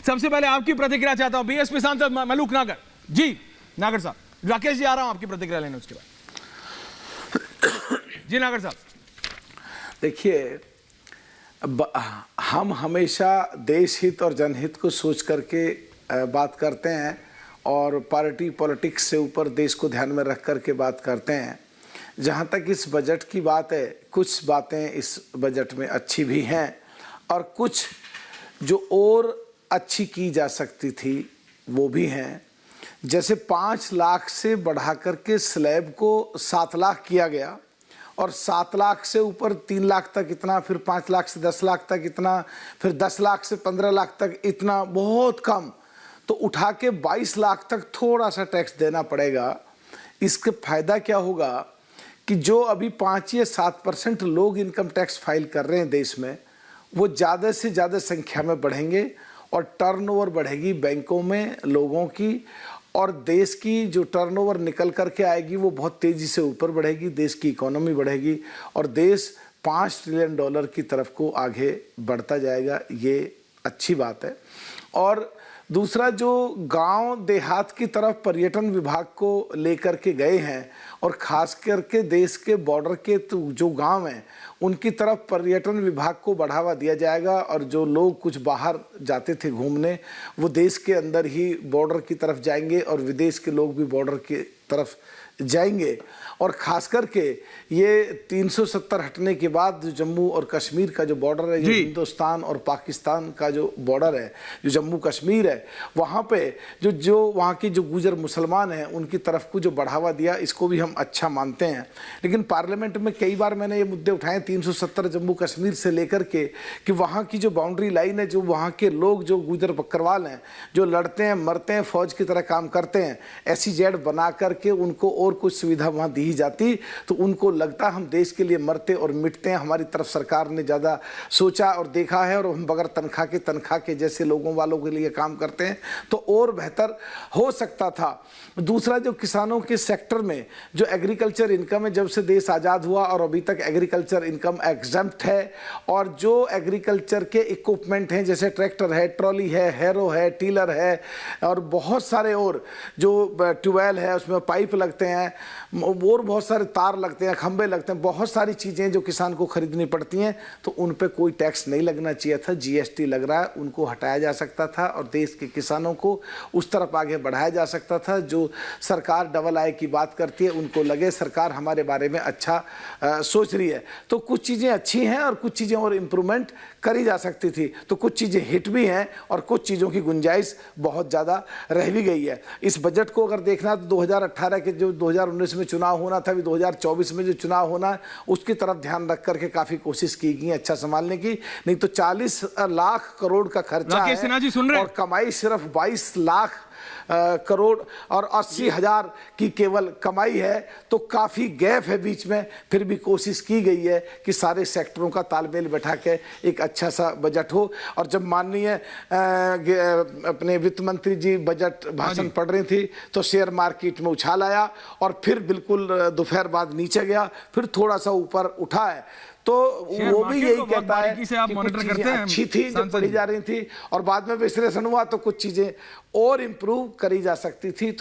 सबसे पहले आपकी प्रतिक्रिया चाहता हूं, बीएसपी सांसद मलूक नागर जी। नागर साहब, राकेश जी आ रहा हूं आपकी प्रतिक्रिया लेने उसके बाद। जी नागर साहब, देखिए, हम हमेशा देश हित और जनहित को सोच करके बात करते हैं और पार्टी पॉलिटिक्स से ऊपर देश को ध्यान में रख करके बात करते हैं। जहाँ तक इस बजट की बात है, कुछ बातें इस बजट में अच्छी भी हैं और कुछ जो और अच्छी की जा सकती थी वो भी हैं। जैसे 5 लाख से बढ़ा करके स्लैब को 7 लाख किया गया और 7 लाख से ऊपर 3 लाख तक इतना, फिर 5 लाख से 10 लाख तक इतना, फिर 10 लाख से 15 लाख तक इतना, बहुत कम। तो उठा के 22 लाख तक थोड़ा सा टैक्स देना पड़ेगा। इसके फायदा क्या होगा कि जो अभी 5 या 7% लोग इनकम टैक्स फाइल कर रहे हैं देश में, वो ज़्यादा से ज़्यादा संख्या में बढ़ेंगे और टर्नओवर बढ़ेगी बैंकों में लोगों की, और देश की जो टर्नओवर निकल करके आएगी वो बहुत तेज़ी से ऊपर बढ़ेगी, देश की इकोनॉमी बढ़ेगी और देश $5 ट्रिलियन की तरफ को आगे बढ़ता जाएगा। ये अच्छी बात है। और दूसरा, जो गांव देहात की तरफ पर्यटन विभाग को लेकर के गए हैं और ख़ास करके देश के बॉर्डर के जो गांव हैं उनकी तरफ पर्यटन विभाग को बढ़ावा दिया जाएगा और जो लोग कुछ बाहर जाते थे घूमने वो देश के अंदर ही बॉर्डर की तरफ जाएंगे और विदेश के लोग भी बॉर्डर की तरफ जाएंगे। और ख़ास करके ये 370 हटने के बाद जो जम्मू और कश्मीर का जो बॉर्डर है, जो हिंदुस्तान और पाकिस्तान का जो बॉर्डर है, जो जम्मू कश्मीर है, वहाँ पे जो वहाँ के जो गुजर मुसलमान हैं उनकी तरफ को जो बढ़ावा दिया, इसको भी हम अच्छा मानते हैं। लेकिन पार्लियामेंट में कई बार मैंने ये मुद्दे उठाए 370 जम्मू कश्मीर से लेकर के कि वहाँ की जो बाउंड्री लाइन है, जो वहाँ के लोग जो गुजर बकरवाल हैं, जो लड़ते हैं मरते हैं फ़ौज की तरह काम करते हैं, SEZ बना करके उनको और कुछ सुविधा वहाँ दी जाती तो उनको लगता हम देश के लिए मरते और मिटते हैं। हमारी तरफ सरकार ने ज़्यादा सोचा और देखा है और हम बगैर तनख्वाह के जैसे लोगों वालों के लिए काम करते हैं तो और बेहतर हो सकता था। दूसरा, जो किसानों के सेक्टर में जो एग्रीकल्चर इनकम है, जब से देश आज़ाद हुआ और अभी तक एग्रीकल्चर इनकम एग्जम्प्ट है, और जो एग्रीकल्चर के इक्विपमेंट हैं जैसे ट्रैक्टर है, ट्रॉली है, हैरो है, टीलर है और बहुत सारे और जो ट्यूबवेल है उसमें पाइप लगते हैं और बहुत सारे तार लगते हैं, खंबे लगते हैं, बहुत सारी चीज़ें जो किसान को खरीदनी पड़ती हैं, तो उन पे कोई टैक्स नहीं लगना चाहिए था। GST लग रहा है, उनको हटाया जा सकता था और देश के किसानों को उस तरफ आगे बढ़ाया जा सकता था। जो सरकार डबल आय की बात करती है उनको लगे सरकार हमारे बारे में अच्छा सोच रही है। तो कुछ चीज़ें अच्छी हैं और कुछ चीज़ें और इम्प्रूवमेंट करी जा सकती थी। तो कुछ चीज़ें हिट भी हैं और कुछ चीज़ों की गुंजाइश बहुत ज़्यादा रह भी गई है। इस बजट को अगर देखना तो 2018 के जो 2019 में चुनाव होना था, अभी 2024 में जो चुनाव होना है उसकी तरफ ध्यान रख करके काफ़ी कोशिश की गई अच्छा संभालने की। नहीं तो 40 लाख करोड़ का खर्चा है और कमाई सिर्फ 22 लाख करोड़ और 80,000 की केवल कमाई है, तो काफ़ी गैप है बीच में। फिर भी कोशिश की गई है कि सारे सेक्टरों का तालमेल बैठा के एक अच्छा सा बजट हो। और जब माननीय अपने वित्त मंत्री जी बजट भाषण पढ़ रही थी तो शेयर मार्केट में उछाल आया और फिर बिल्कुल दोपहर बाद नीचे गया, फिर थोड़ा सा ऊपर उठा है। तो वो भी यही कहता है कि कुछ चीजें अच्छी थी जो पढ़ी जा रही थी और बाद में विश्लेषण हुआ तो कुछ चीजें और इम्प्रूव करी जा सकती थी।